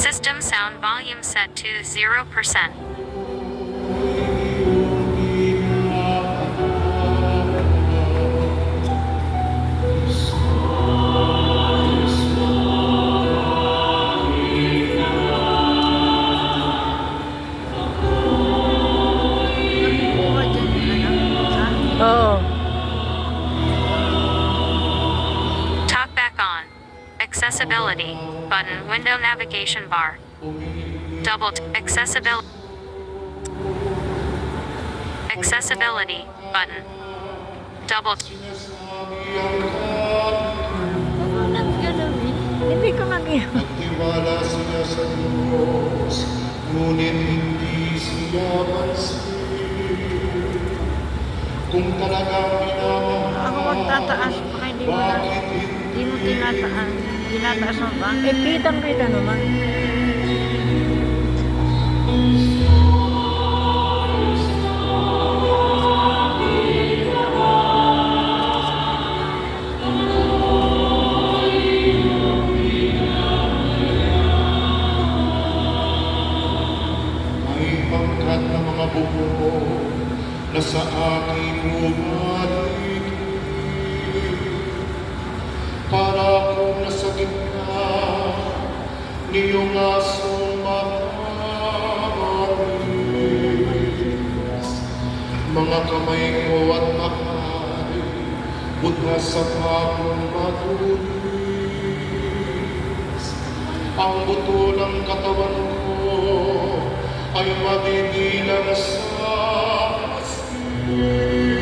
System sound volume set to 0%. Oo. Talkback on. Accessibility button, window navigation bar. Accessibility button. Double. Hindi ko mag-iwan. Nagtiwala siya sa Diyos, ngunit hindi siya pansin. Kung talagang minamahal, Ako magtataas, baka hindi mo na. bakit Hindi mo tinataas. Tinataas mo ba? Eh, kitang-kita naman. may pangkat na mga bubong na sa aking bumalik? Para akong nasa gitna niyong asong makawalis. Mga kamay ko at mahal, butas sa akong matulis. Ang buto ng katawan ko ay mabibilang sa asin.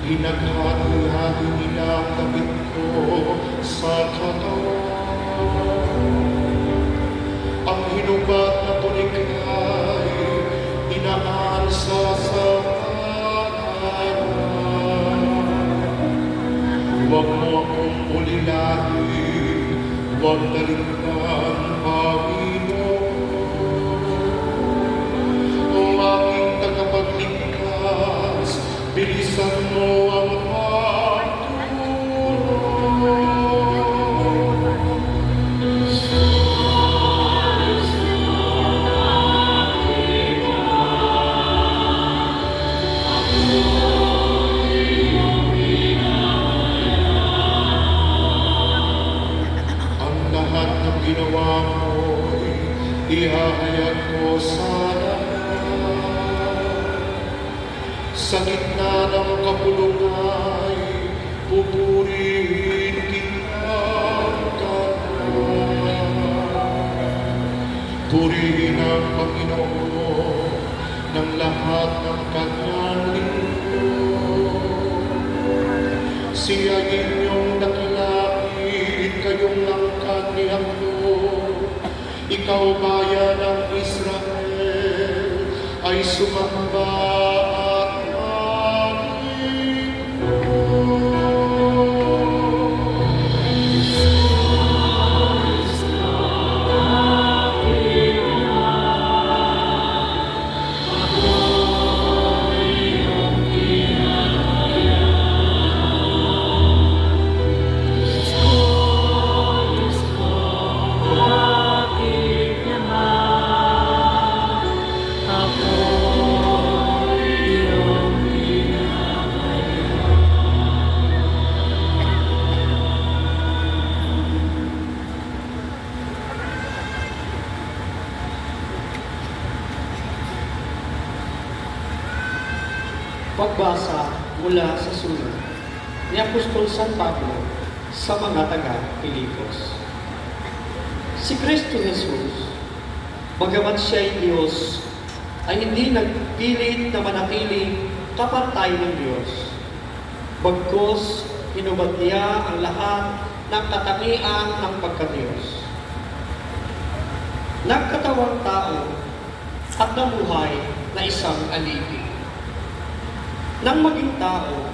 Hinaghati-hati nila ang damit ko sa katawan. Ang hinugat na tunig ay dinaan sa samahan. Huwag mo akong ulilahin, huwag daligdan, Panginoon. O aking tagapagligtas, bilisan mo ang ang lahat ng ginawa mo'y ihahayag ko sa lahat. Sa gitna ng kapulungan, pupurihin kita kanan. Purihin ang Panginoon ng lahat ng kanyang lingkod. Siya inyong nakilapit, kayong langkad ni Hakno. Ikaw bayan ng Israel ay sumamba at Pagbasa mula sa sulat ni Apostol San Pablo sa mga taga-Pilipos. Si Kristo Jesus, bagamat siya ay Diyos, ay hindi nagpilit na manatili kapantay ng Diyos. Bagkus, hinubad niya ang lahat ng katangian ng pagka-Diyos. Nagkatawang tao at namuhay na isang alipin. Nang maging tao,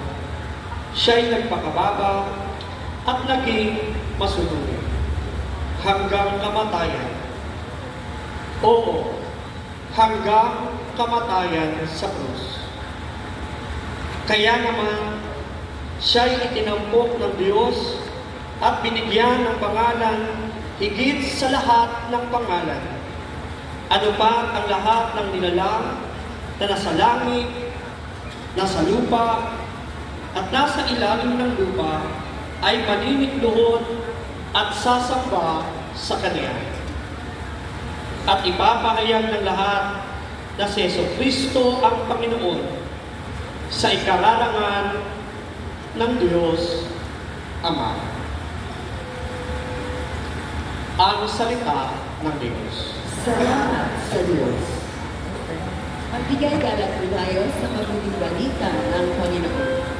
siya ay nagpakababa at naging masunurin. hanggang kamatayan. Oo, hanggang kamatayan sa krus. Kaya naman, siya'y itinampok ng Diyos at binigyan ng pangalan higit sa lahat ng pangalan. Ano pa ang lahat ng nilalang na nasa langit, nasa lupa, at nasa ilalim ng lupa ay maninikluhod at sasamba sa Kanya. At ipapahayag ng lahat na si Jesucristo ang Panginoon sa ikararangan ng Diyos Ama. Ang salita ng Diyos. Salamat sa Diyos. Magbigay galang po tayo sa mabuting balita ng Panginoon.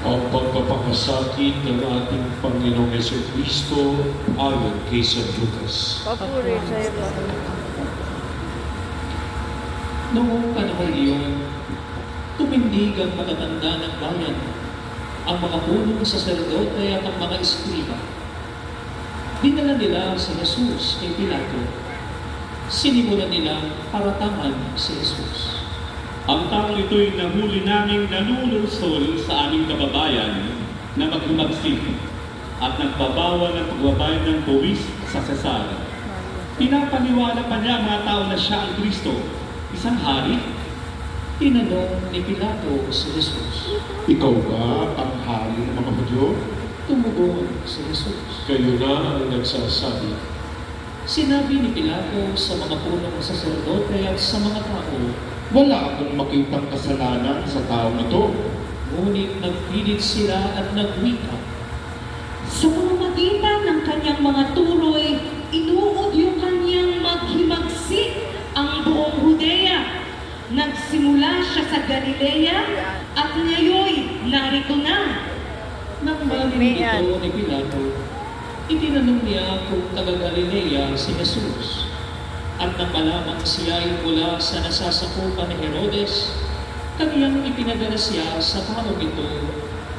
Ang pagpapakasakit ng ating Panginoong Jesucristo ayon kay San Lucas. Papuri sa iyo. Noong panahon iyon, tumindig ang matatanda ng bayan, ang mga punong saserdote at ang mga eskriba. Dinala nila si Jesus kay Pilato. Sinimulan nilang paratangan si Jesus. Ang taong ito'y nahuli naming nanunulsol sa aming kababayan na maghimagsik at nagbabawa ng pagbabayad ng buwis sa Cesar. Pinapaniwala pa niya ang mga tao na siya ang Kristo, isang hari. Tinanong ni Pilato si Jesus. Ikaw ba ang hari ng mga Hudyo? Tumugon si Jesus. Kayo na ang nagsasabi. Sinabi ni Pilato sa mga punong saserdote at sa mga tao, Wala akong makitang kasalanan sa taong ito. ngunit nagpilit sila at nagwika. Sa pamamagitan ng kanyang mga turoy, inuod yung kanyang maghimagsik ang buong Judea. Nagsimula siya sa Galilea at ngayon narito na. Nang marinig ito ni Pilato, itinanong niya kung taga-Galilea si Jesus. At nang malamang siya ay mula sa nasasakupan ni Herodes, kaniyang ipinadala siya sa taong ito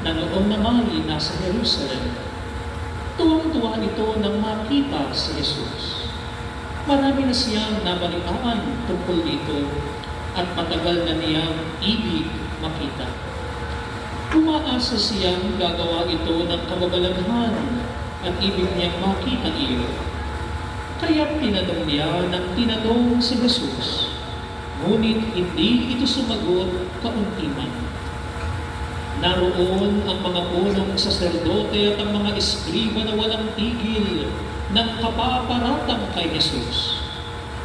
na noon naman ay nasa Jerusalem. Tuwang-tuwa ito nang makita si Jesus. Marami na siyang nabalitaan tungkol dito at matagal na niyang ibig makita. Umaasa siyang gagawa ito ng kababalaghan at ibig niyang makita iyon. Kaya tinanong niya ng tinanong si Jesus, ngunit hindi ito sumagot kaunti man. Naroon ang mga punong saserdote at ang mga eskriba na walang tigil ng kapaparatang kay Jesus.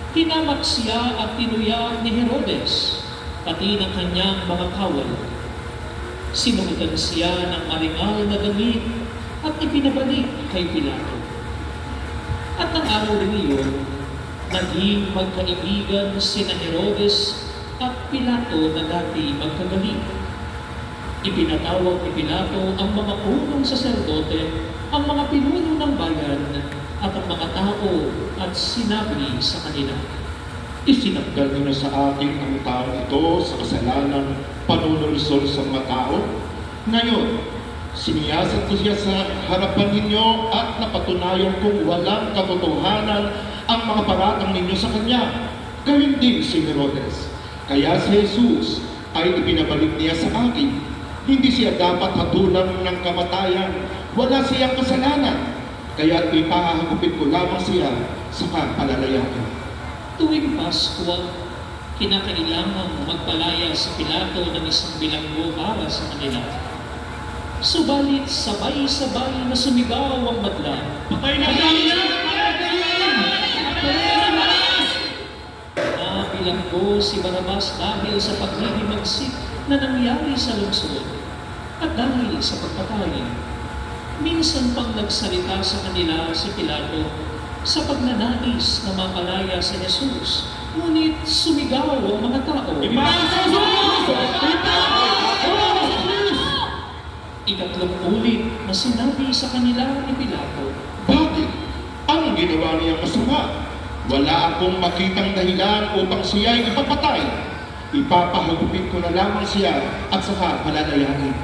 Tinamak siya at tinuyag ni Herodes, pati ng kanyang mga kawal. Sinuhutan siya ng maringal na damit at ipinabalik kay Pilato. At ang araw rin iyon, naging magkaibigan sina Herodes at Pilato na dati magkagaling. Ipinatawag ni Pilato ang mga punong saserdote, ang mga pinuno ng bayan, at ang mga tao at sinabi sa kanila, Isinagdal niyo na sa akin ang taong ito sa kasalanan panunulisol sa mga tao. Ngayon, siniyasat ko siya sa harapan ninyo at napatunayan kong walang katotohanan ang mga paratang ninyo sa kanya. Gayun din si Herodes. Kaya si Jesus ay ipinabalik niya sa akin. Hindi siya dapat hatulan ng kamatayan. Wala siyang kasalanan. Kaya ipahagupit ko lamang siya sa palalayanan. tuwing Pasko, kinakailangang magpalaya si Pilato ng isang bilanggo para sa kanila. Subalit sabay-sabay na sumigaw ang madla, "Patay na siya! Bilanggo si Barabas dahil sa paghihimagsik na nangyari sa lungsod at dahil sa pagpatay. Minsan pang nagsalita sa kanila si Pilato sa pagnanais na mapalaya si Jesus, ngunit sumigaw ang mga tao, Ikatlong ulit na sinabi sa kanila ni Pilato, Bakit? Anong ginawa niya masama? Wala akong makitang dahilan upang siya'y ipapatay. Ipapahagupit ko na lamang siya at saka palalayanin.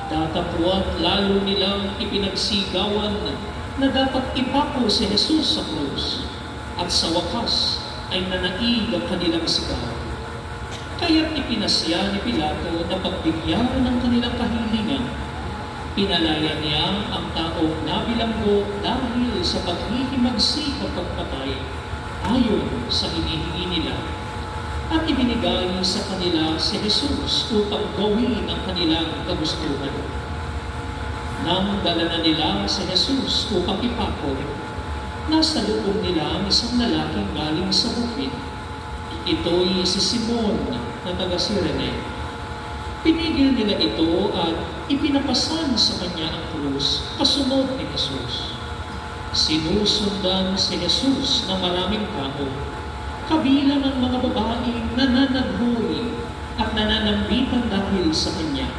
Datapwat lalo nilang ipinagsigawan na dapat ipako si Jesus sa krus, at sa wakas ay nanaig ang kanilang sigaw. Kaya't ipinasya ni Pilato na pagbigyan ng kanilang kahilingan. Pinalaya niya ang taong nabilanggo dahil sa paghihimagsik at pagpatay ayon sa hinihingi nila, at ibinigay sa kanila si Jesus upang gawin ang kanilang kagustuhan. Nang dala na nila si Jesus upang ipako, nasa loob nila ang isang lalaking galing sa bukid. Ito'y si Simon na taga Cirene. Pinigil nila ito at ipinapasan sa kanya ang krus kasunod ni Jesus. Sinusundan si Jesus ng maraming tao, kabilang ang mga babaeng nananaghoy at nananambitan dahil sa kanya.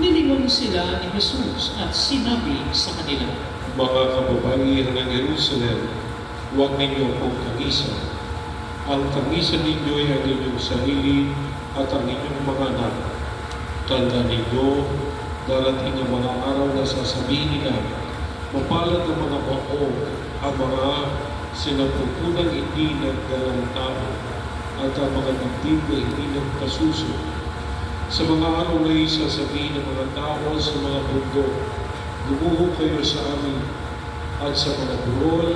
Nilingon sila ni Jesus at sinabi sa kanila, Mga kababaihan ng Jerusalem, huwag ninyo akong kangisan. Ang kangisan ninyo ay ang inyong sarili at ang inyong mga anak. Tandaan ninyo, darating ang mga araw na sasabihin nila, mapalad ang mga baog, ang mga sinapupunang hindi nagdalang tao, at ang mga dibdib na hindi nagkasuso. Sa mga araw na sasabihin ng mga tao sa mga bundok, lumuho kayo sa amin, at sa mga burol,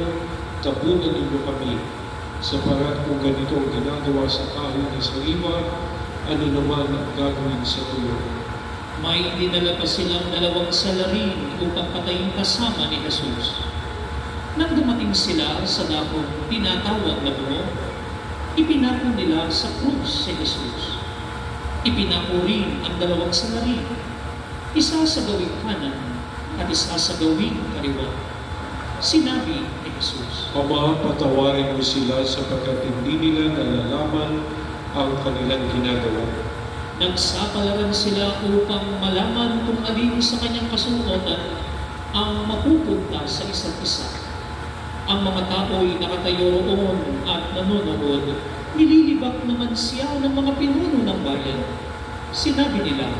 tabunan ninyo kami. Sapagat kung ganito ang ginagawa sa kahoy ni Sariwa, ano naman ang gagawin sa tuyo? may dinala pa silang 2 salarin upang patayin kasama ni Jesus. Nang dumating sila sa dakong tinatawag na bungo, ipinako nila sa krus si Jesus. Ipinako rin ang 2 salarin, isa sa gawing kanan at isa sa gawing kaliwa. Sinabi ni Jesus, Ama, patawarin mo sila sapagkat hindi nila nalalaman ang kanilang ginagawa. Nagsapalaran sila upang malaman kung alin sa kanyang kasuotan ang mapupunta sa isa't isa. Ang mga tao'y nakatayo roon at nanonood. Nililibak naman siya ng mga pinuno ng bayan. Sinabi nila,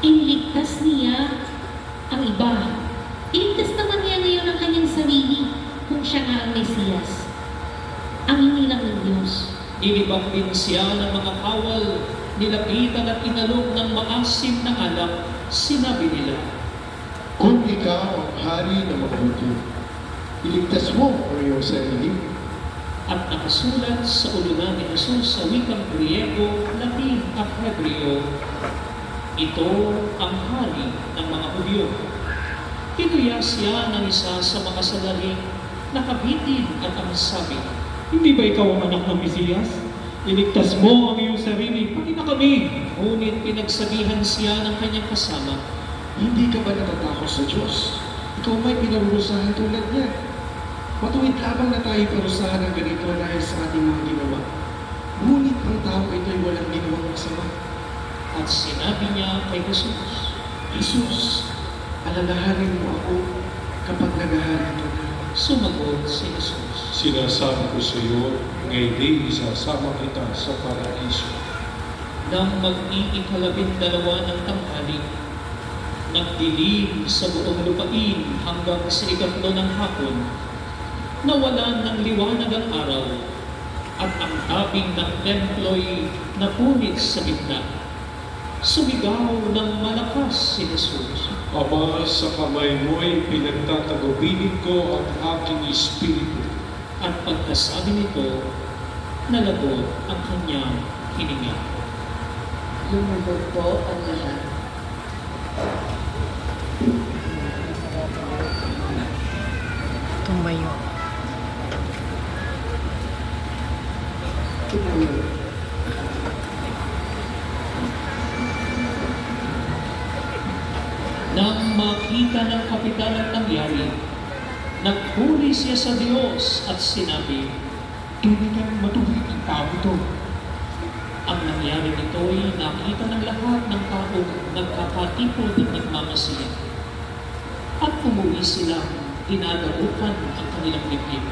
Iniligtas niya ang iba. Iligtas naman niya ngayon ang kanyang sarili kung siya nga ang Mesiyas, ang inilang ng Diyos. Inibak din siya ng mga kawal, nilapitan at inalok ng maasim na alak. Sinabi nila, Kung ikaw ang hari ng mabuti, iligtas mo ang iyong sarili. at nakasulat sa ulunan ni Jesus sa wikang Griego, Latin at Hebreo, ito ang hari ng mga Hudyo. Kinuya siya ng isa sa mga salaring nakabitin at ang sabi, Hindi ba ikaw ang anak ng Mesiyas? Iligtas mo ang iyong sarili, pati na kami. ngunit pinagsabihan siya ng kanyang kasama, Hindi ka ba natatakot sa Diyos? Ikaw may pinarurusahan tulad niya. Matuwid lamang na tayo parusahan ng ganito dahil sa ating mga ginawa. Ngunit ang tao ito'y walang ginawang masama. at sinabi niya kay Jesus, Jesus, alalahanin mo ako kapag naghahari ka na. sumagot si Jesus, Sinasabi ko sa iyo, ngayon din isasama kita sa paraiso. nang mag-iikalabindalawa ng tanghali, nagdilim sa buong lupain hanggang sa ikatlo ng hapon, nawalan ng liwanag ang araw, at ang tabing ng templo'y napunit sa gitna. Sumigaw ng malakas si Jesus, Ama, sa kamay mo ay pinagtatagubilin ko ang aking espiritu. at pagkasabi nito, nalagot ang kanyang hininga. Lumubog po ang lahat. Tumayo. Tumayo. Nang makita ng kapitan ang nangyari, nagpuri siya sa Diyos at sinabi, Tunay na matuwid ang tao ito. ang nangyari nito'y nakita ng lahat ng tao nagkakatipod at nagmamasiya. At umuwi silang dinadarukan ang kanilang dibdib.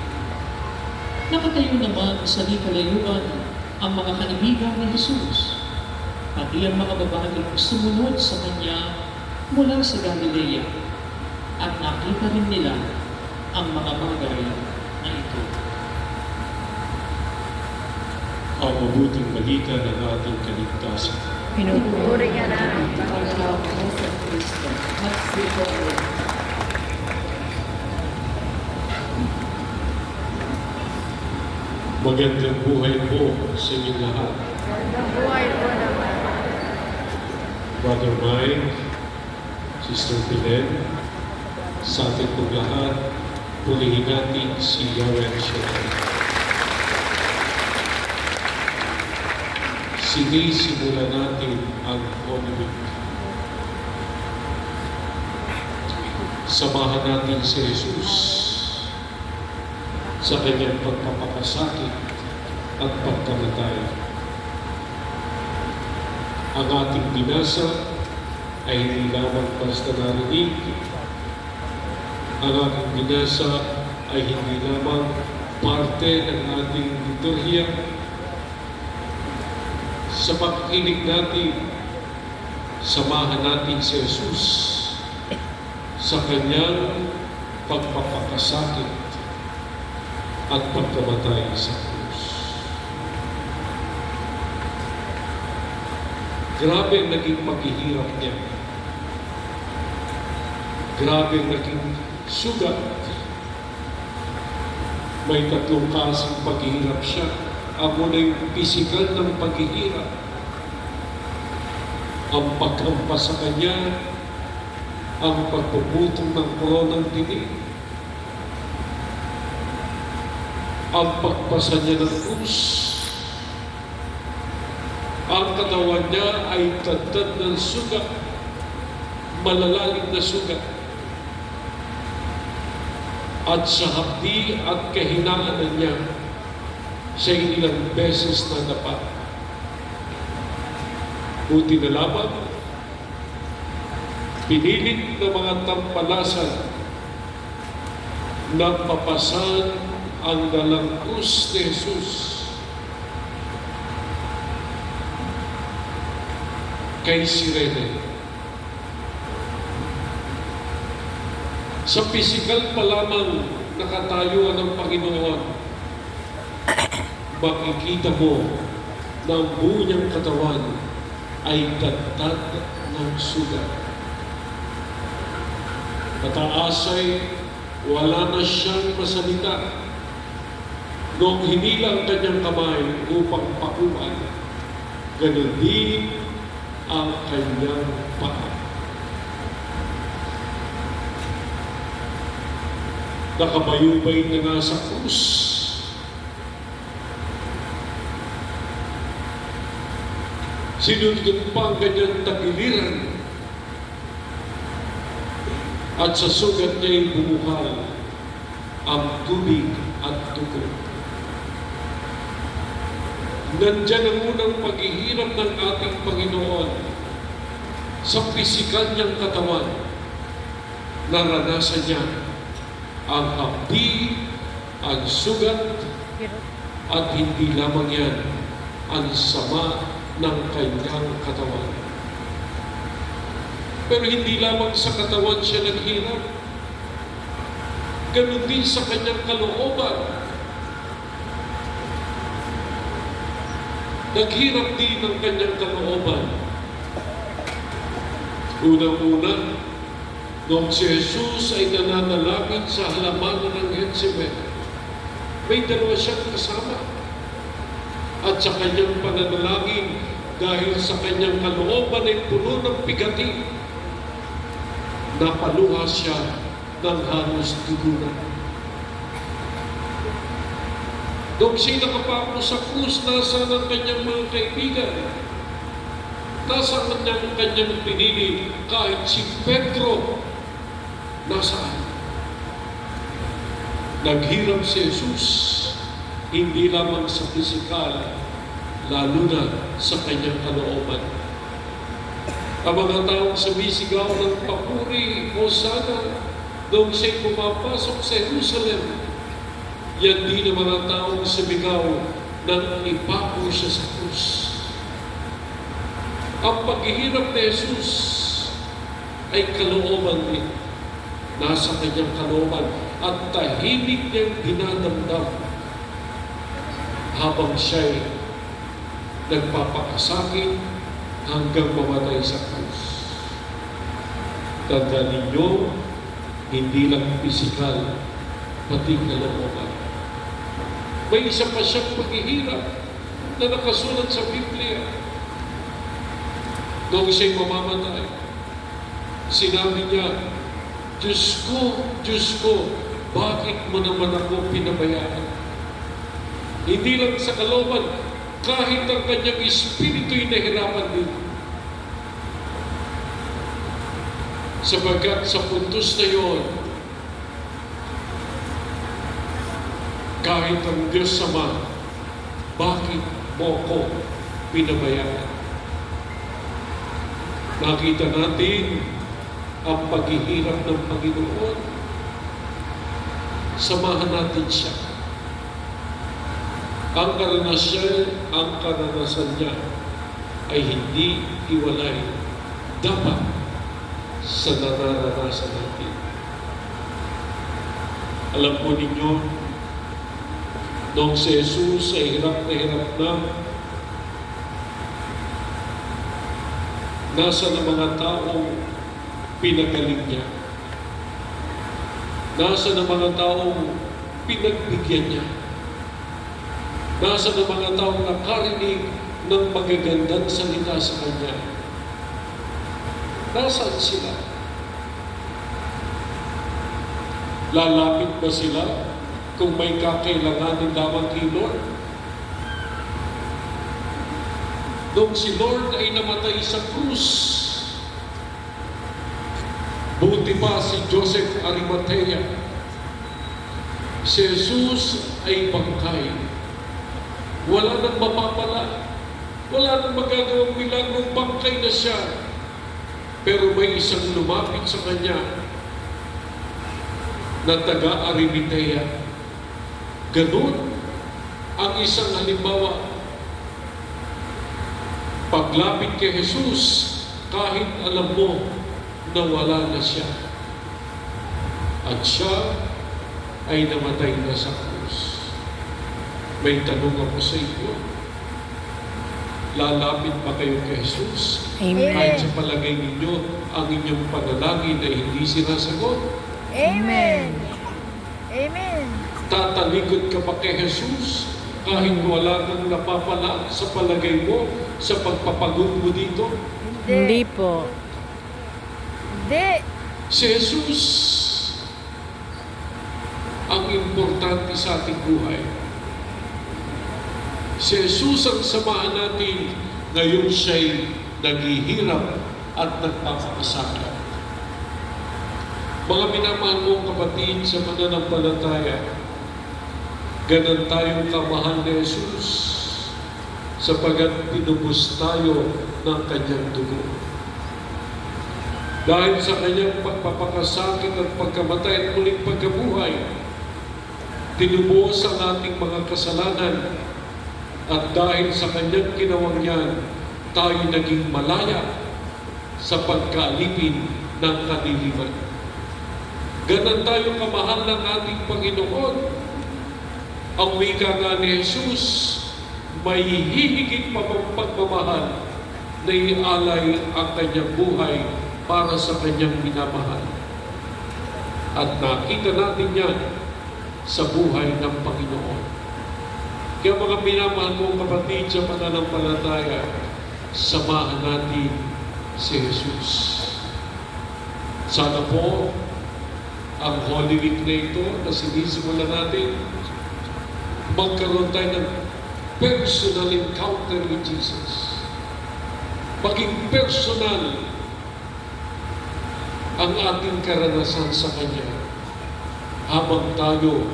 Nakatayo naman sa di kalayuan ang mga kaibigan ni Jesus, pati ang mga babaeng sumunod sa kanya mula sa Galilea, at nakita rin nila ang mga bagay na ito. Ang mabuting balita ng ating kaligtasan. Pinupuri niya na. Panginoon sa Kristo. Magsipon. Magandang buhay po sa inyong lahat. Buhay po naman. Brother Mike, Sister Pilen, sa ating pong lahat, pulihin natin si Yahweh Shaddai. Sinisimulan natin ang Holy Week. Samahan natin si Jesus sa kanyang pagpapakasakit at pagkamatay. Ang ating binasa ay hindi lamang basta narinig. Ang ating binasa ay hindi lamang parte ng ating liturhiya. Sa pakikinig natin, samahan natin si Jesus sa kanyang pagpapakasakit at pagkamatay sa krus. Grabe ang naging paghihirap niya. Grabe ang naging sugat. May tatlong klaseng paghihirap siya. Ang muna yung pisikal ng paghihirap. Ang paghampas sa kanya, ang pagpuputong ng koronang tinig, ang pagpasa niya ng krus. Ang katawan niya ay tagtad ng sugat, malalalim na sugat. At sa hapdi at kahinaan niya, siya ilang beses na dapat. Buti na lamang, pinilit ng mga tampalasan na papasan ang dalang krus ni Jesus kay Sirene. Sa pisikal pa lamang nakatayuan ng Panginoon, makikita mo na ang buo niyang katawan ay tagtad ng sugat. Mataas ay wala na siyang masalita. Noong hinilang kanyang kamay upang pakuan, ganun din ang kanyang paa. Nakabayubay na nga sa krus. Sinundot pa ang kanyang tagiliran at sa sugat niya'y bumuhal ang tubig at dugo. Nandiyan ang unang paghihirap ng ating Panginoon sa pisikal niyang katawan. Naranasan niya ang hapdi, ang sugat, at hindi lamang yan ang sama ng kanyang katawan. Pero hindi lamang sa katawan siya naghirap. Ganun din sa kanyang kalooban. Naghirap din ang kanyang kalooban. Unang-una, noong si Jesus ay nananalangin sa halamanan ng Gethsemane, may dalawa siyang kasama. At sa kanyang pananalangin, dahil sa kanyang kalooban ay puno ng pigati, napaluha siya ng halos dugunan. Noong siya nakapako sa krus, nasaan ang kanyang mga kaibigan? Nasaan ang kanyang pinili kahit si Pedro? Nasaan? Naghirap si Jesus, hindi lamang sa pisikal, lalo na sa kanyang kalooban. Ang mga taong sumisigaw ng papuri o sana noong siya'y pumapasok sa Jerusalem, yan din ang mga taong sumigaw nang ipako siya sa krus. Ang paghihirap ni Jesus ay kalooban din. Nasa kanyang kalooban at tahimik niyang dinadamdam habang siya'y nagpapakasakit hanggang mamatay sa krus. Tandaan ninyo, hindi lang pisikal, pati kalooban. May isa pa siyang paghihirap na nakasulat sa Biblia. Noong siya'y mamamatay, sinabi niya, Diyos ko, bakit mo naman ako pinabayaan? Hindi lang sa kalooban, kahit ang kanyang espiritu'y nahirapan din. Sabagat sa puntos na yon, kahit ang Diyos Ama, bakit mo ko pinabayaan? Nakita natin ang paghihirap ng Panginoon. Samahan natin siya. Ang karanasan niya ay hindi iwalay. Dapat sa nararanasan natin. Alam po ninyo, noong si Jesus ay hirap na, nasa ng mga taong pinagaling niya. Nasa ng mga taong pinagbigyan niya. Nasa ng mga taong nakarinig ng magagandang salita sa kanya. Nasaan sila? Lalapit ba sila kung may kakailanganin lamang kay Lord? Nung si Lord ay namatay sa krus, buti pa si Joseph Arimathea, si Jesus ay bangkay. Wala nang mapapala, wala nang magagawang milagrong, bangkay na siya. Pero may isang lumapit sa kanya na taga-Arimathea. Ganun ang isang halimbawa. Paglapit kay Jesus, kahit alam mo na wala na siya, at siya ay namatay na sa krus. May tanong ako sa inyo. Lalapit ba kayo kay Jesus? Amen. Kahit sa palagay ninyo, ang inyong panalangin ay hindi sinasagot. Amen. Amen. Tatalikod ka ba kay Jesus? Kahit wala kang napapala sa palagay mo, sa pagpapagod mo dito? Hindi po. Hindi. Si Jesus ang importante sa ating buhay. Si Jesus ang samahan natin ngayon siya'y naghihirap at nagpapakasakit. Mga minamahal mong kapatid sa mananampalataya, ganun tayong kamahal ni Jesus sapagat pinubos tayo ng kanyang dugo. Dahil sa kanyang pagpapakasakit at pagkamatay at muling pagkabuhay, tinubos ang ating mga kasalanan at dahil sa kanyang ginawang yan, tayo naging malaya sa pagkaalipin ng kadiliman. Ganon tayo kamahal ng ating Panginoon. Ang wika nga ni Jesus, may hihigit pa pang pagmamahal na ialay ang kanyang buhay para sa kanyang minamahal. At nakita natin yan sa buhay ng Panginoon. Kaya mga minamahal mong kapatid sa pananampalataya, samahan natin si Jesus. Sana po ang Holy Week na ito na sinisimulan natin, magkaroon tayo ng personal encounter with Jesus. Maging personal ang ating karanasan sa Kanya habang tayo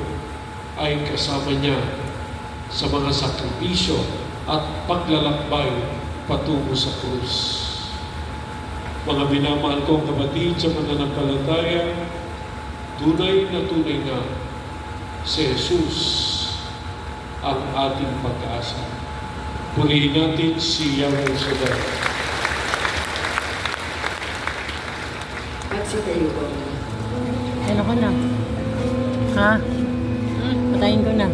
ay kasama niya sa mga sakripisyo at paglalakbay patungo sa krus. Mga minamahal kong kapatid sa mananampalataya, tunay na si Jesus ang ating pag-asa. Purihin natin si Yahweh Shaddai. Magsitayo ko. Ano ko na? Ha? Patayin ko na.